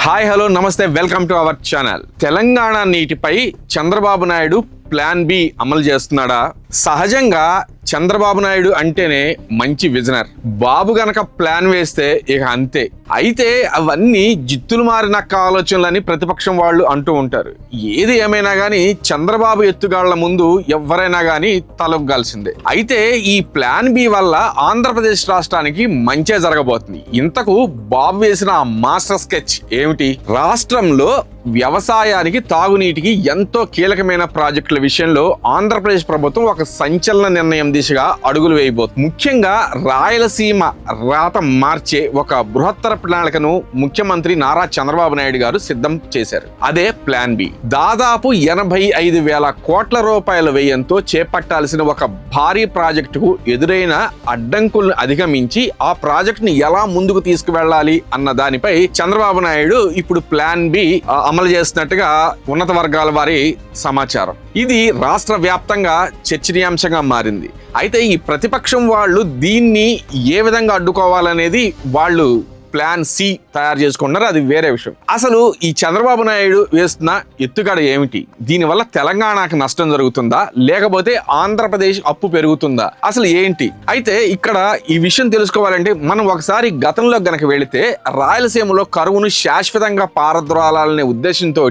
Hi hello నమస్తే, welcome to our channel. Telangana నీటిపై Chandrababu Naidu plan B అమలు చేస్తున్నాడా? సహజంగా చంద్రబాబు నాయుడు అంటేనే మంచి విజనర్. బాబు గనక ప్లాన్ వేస్తే ఇక అంతే. అయితే అవన్నీ జిత్తులు మారిన ఆలోచనలని ప్రతిపక్షం వాళ్ళు అంటూ ఉంటారు. ఏది ఏమైనా కానీ చంద్రబాబు ఎత్తుగాళ్ల ముందు ఎవరైనా కానీ తలొగ్గాల్సిందే. అయితే ఈ ప్లాన్ బి వల్ల ఆంధ్రప్రదేశ్ రాష్ట్రానికి మంచే జరగబోతుంది. ఇంతకు బాబు వేసిన మాస్టర్ స్కెచ్ ఏమిటి? రాష్ట్రంలో వ్యవసాయానికి, తాగునీటికి ఎంతో కీలకమైన ప్రాజెక్టుల విషయంలో ఆంధ్రప్రదేశ్ ప్రభుత్వం ఒక సంచలన నిర్ణయం దిశగా అడుగులు వేయబోతుంది. ముఖ్యంగా రాయలసీమ రాత మార్చే ఒక బృహత్తర ప్రణాళికను ముఖ్యమంత్రి నారా చంద్రబాబు నాయుడు గారు సిద్ధం చేశారు. అదే ప్లాన్ బి. దాదాపు 85,000 కోట్ల రూపాయల వ్యయంతో చేపట్టాల్సిన ఒక భారీ ప్రాజెక్టుకు ఎదురైన అడ్డంకులను అధిగమించి ఆ ప్రాజెక్టుని ఎలా ముందుకు తీసుకువెళ్లాలి అన్న దానిపై చంద్రబాబు నాయుడు ఇప్పుడు ప్లాన్ బి అమలు చేస్తున్నట్టుగా ఉన్నత వర్గాల వారి సమాచారం. ఇది రాష్ట్ర వ్యాప్తంగా చర్చనీయాంశంగా మారింది. అయితే ఈ ప్రతిపక్షం వాళ్ళు దీన్ని ఏ విధంగా అడ్డుకోవాలనేది వాళ్ళు ప్లాన్ సి తయారు చేసుకున్నారు. అది వేరే విషయం. అసలు ఈ చంద్రబాబు నాయుడు వేస్తున్న ఎత్తుగడ ఏమిటి? దీనివల్ల తెలంగాణకు నష్టం జరుగుతుందా, లేకపోతే ఆంధ్రప్రదేశ్ అప్పు పెరుగుతుందా, అసలు ఏంటి? అయితే ఇక్కడ ఈ విషయం తెలుసుకోవాలంటే మనం ఒకసారి గతంలో గనక వెళితే రాయలసీమలో కరువును శాశ్వతంగా పారద్రోలాలనే ఉద్దేశంతో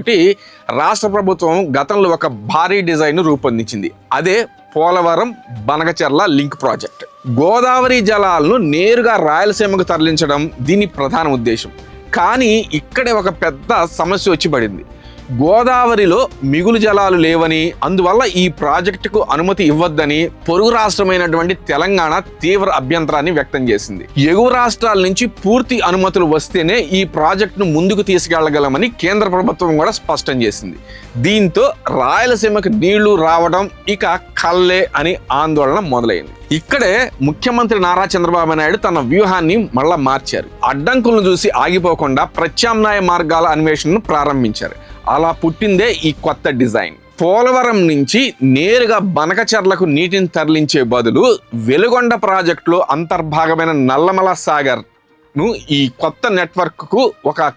రాష్ట్ర ప్రభుత్వం గతంలో ఒక భారీ డిజైన్ రూపొందించింది. అదే పోలవరం బనకచెర్ల లింక్ ప్రాజెక్ట్. గోదావరి జలాలను నేరుగా రాయలసీమకు తరలించడం దీని ప్రధాన ఉద్దేశం. కానీ ఇక్కడే ఒక పెద్ద సమస్య వచ్చి పడింది. గోదావరిలో మిగులు జలాలు లేవని, అందువల్ల ఈ ప్రాజెక్టుకు అనుమతి ఇవ్వద్దని పొరుగు రాష్ట్రమైనటువంటి తెలంగాణ తీవ్ర అభ్యంతరాన్ని వ్యక్తం చేసింది. ఎగువ రాష్ట్రాల నుంచి పూర్తి అనుమతులు వస్తేనే ఈ ప్రాజెక్టును ముందుకు తీసుకెళ్లగలమని కేంద్ర ప్రభుత్వం కూడా స్పష్టం చేసింది. దీంతో రాయలసీమకు నీళ్లు రావడం ఇక కల్లే అని ఆందోళన మొదలైంది. ఇక్కడే ముఖ్యమంత్రి నారా చంద్రబాబు నాయుడు తన వ్యూహాన్ని మళ్ళా మార్చారు. అడ్డంకులను చూసి ఆగిపోకుండా ప్రత్యామ్నాయ మార్గాల అన్వేషణను ప్రారంభించారు. అలా పుట్టిందే ఈ కొత్త డిజైన్. పోలవరం నుంచి నేరుగా బనకచెర్లకు నీటిని తరలించే బదులు వెలుగొండ ప్రాజెక్టులో అంతర్భాగమైన నల్లమల సాగర్ ను ఈ కొత్త నెట్వర్క్ కు ఒక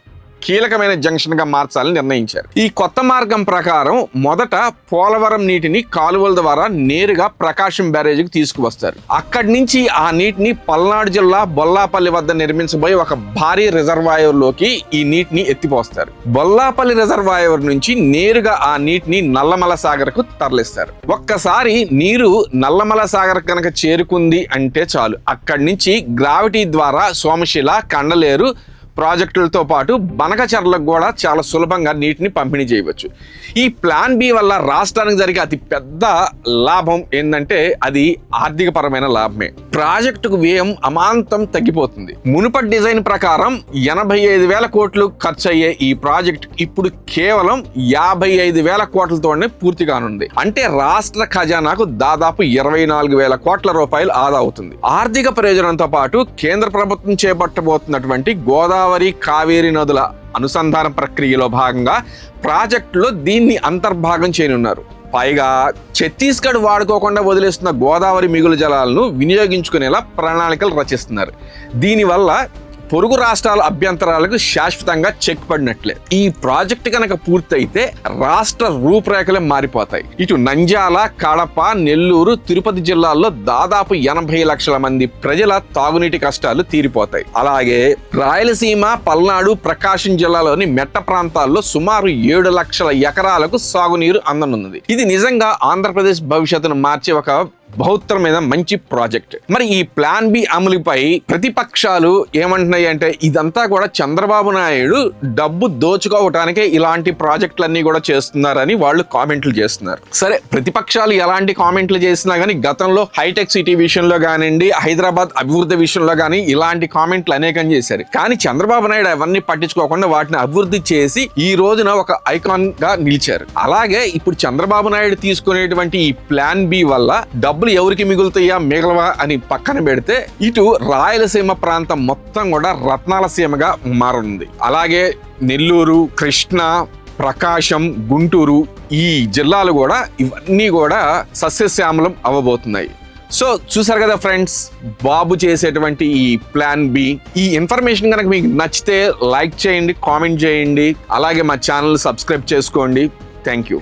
కీలకమైన జంక్షన్ గా మార్చాలని నిర్ణయించారు. ఈ కొత్త మార్గం ప్రకారం మొదట పోలవరం నీటిని కాలువల ద్వారా నేరుగా ప్రకాశం బ్యారేజీకి తీసుకువస్తారు. అక్కడి నుంచి ఆ నీటిని పల్నాడు జిల్లా బొల్లాపల్లి వద్ద నిర్మించబోయే ఒక భారీ రిజర్వాయర్ లోకి ఈ నీటిని ఎత్తిపోస్తారు. బొల్లాపల్లి రిజర్వాయర్ నుంచి నేరుగా ఆ నీటిని నల్లమల సాగర్ కు తరలిస్తారు. ఒక్కసారి నీరు నల్లమల సాగర్ కనుక చేరుకుంది అంటే చాలు, అక్కడి నుంచి గ్రావిటీ ద్వారా సోమశిల, కండలేరు ప్రాజెక్టులతో పాటు బనకచెర్లకు కూడా చాలా సులభంగా నీటిని పంపిణీ చేయవచ్చు. ఈ ప్లాన్ బి వల్ల రాష్ట్రానికి జరిగే అతి పెద్ద లాభం ఏంటంటే అది ఆర్థిక పరమైన లాభమే. ప్రాజెక్టుకు వ్యయం అమాంతం తగ్గిపోతుంది. మునుపటి డిజైన్ ప్రకారం 85,000 కోట్లు ఖర్చు అయ్యే ఈ ప్రాజెక్ట్ ఇప్పుడు కేవలం 55,000 కోట్లతోనే పూర్తి కానుంది. అంటే రాష్ట్ర ఖజానాకు దాదాపు 24,000 కోట్ల రూపాయలు ఆదా అవుతుంది. ఆర్థిక ప్రయోజనంతో పాటు కేంద్ర ప్రభుత్వం చేపట్టబోతున్నటువంటి గోదావరి, కావేరీ నదుల అనుసంధాన ప్రక్రియలో భాగంగా ప్రాజెక్టులో దీన్ని అంతర్భాగం చేయనున్నారు. పైగా ఛత్తీస్గఢ్ వాడుకోకుండా వదిలేస్తున్న గోదావరి మిగులు జలాలను వినియోగించుకునేలా ప్రణాళికలు రచిస్తున్నారు. దీనివల్ల పొరుగు రాష్ట్రాల అభ్యంతరాలకు శాశ్వతంగా చెక్ పడినట్లే. ఈ ప్రాజెక్టు కనుక పూర్తయితే రాష్ట్ర రూపురేఖలే మారిపోతాయి. ఇటు నంద్యాల, కడప, నెల్లూరు, తిరుపతి జిల్లాల్లో దాదాపు 80 లక్షల మంది ప్రజల తాగునీటి కష్టాలు తీరిపోతాయి. అలాగే రాయలసీమ, పల్నాడు, ప్రకాశం జిల్లాలోని మెట్ట ప్రాంతాల్లో సుమారు 7 లక్షల ఎకరాలకు సాగునీరు అందనున్నది. ఇది నిజంగా ఆంధ్రప్రదేశ్ భవిష్యత్తును మార్చే ఒక బహుత్తరమైన మంచి ప్రాజెక్ట్. మరి ఈ ప్లాన్ బి అమలుపై ప్రతిపక్షాలు ఏమంటున్నాయి అంటే ఇదంతా కూడా చంద్రబాబు నాయుడు డబ్బు దోచుకోవటానికే ఇలాంటి ప్రాజెక్టులన్నీ కూడా చేస్తున్నారని వాళ్ళు కామెంట్లు చేస్తున్నారు. సరే, ప్రతిపక్షాలు ఎలాంటి కామెంట్లు చేసినా కానీ గతంలో హైటెక్ సిటీ విషయంలో కానివ్వండి, హైదరాబాద్ అభివృద్ధి విషయంలో కానీ ఇలాంటి కామెంట్లు అనేకం చేశారు. కానీ చంద్రబాబు నాయుడు అవన్నీ పట్టించుకోకుండా వాటిని అభివృద్ధి చేసి ఈ రోజున ఒక ఐకాన్ గా నిలిచారు. అలాగే ఇప్పుడు చంద్రబాబు నాయుడు తీసుకునేటువంటి ఈ ప్లాన్ బి వల్ల డబ్బులు ఎవరికి మిగులుతాయా, మిగలవా అని పక్కన పెడితే ఇటు రాయలసీమ ప్రాంతం మొత్తం కూడా రత్నాల సీమగా మారనుంది. అలాగే నెల్లూరు, కృష్ణా, ప్రకాశం, గుంటూరు ఈ జిల్లాలు కూడా ఇవన్నీ కూడా సస్యశ్యామలం అవ్వబోతున్నాయి. సో చూసారు కదా ఫ్రెండ్స్, బాబు చేసేటువంటి ఈ ప్లాన్ బి. ఈ ఇన్ఫర్మేషన్ కనుక మీకు నచ్చితే లైక్ చేయండి, కామెంట్ చేయండి, అలాగే మా ఛానల్ సబ్స్క్రైబ్ చేసుకోండి. Thank you.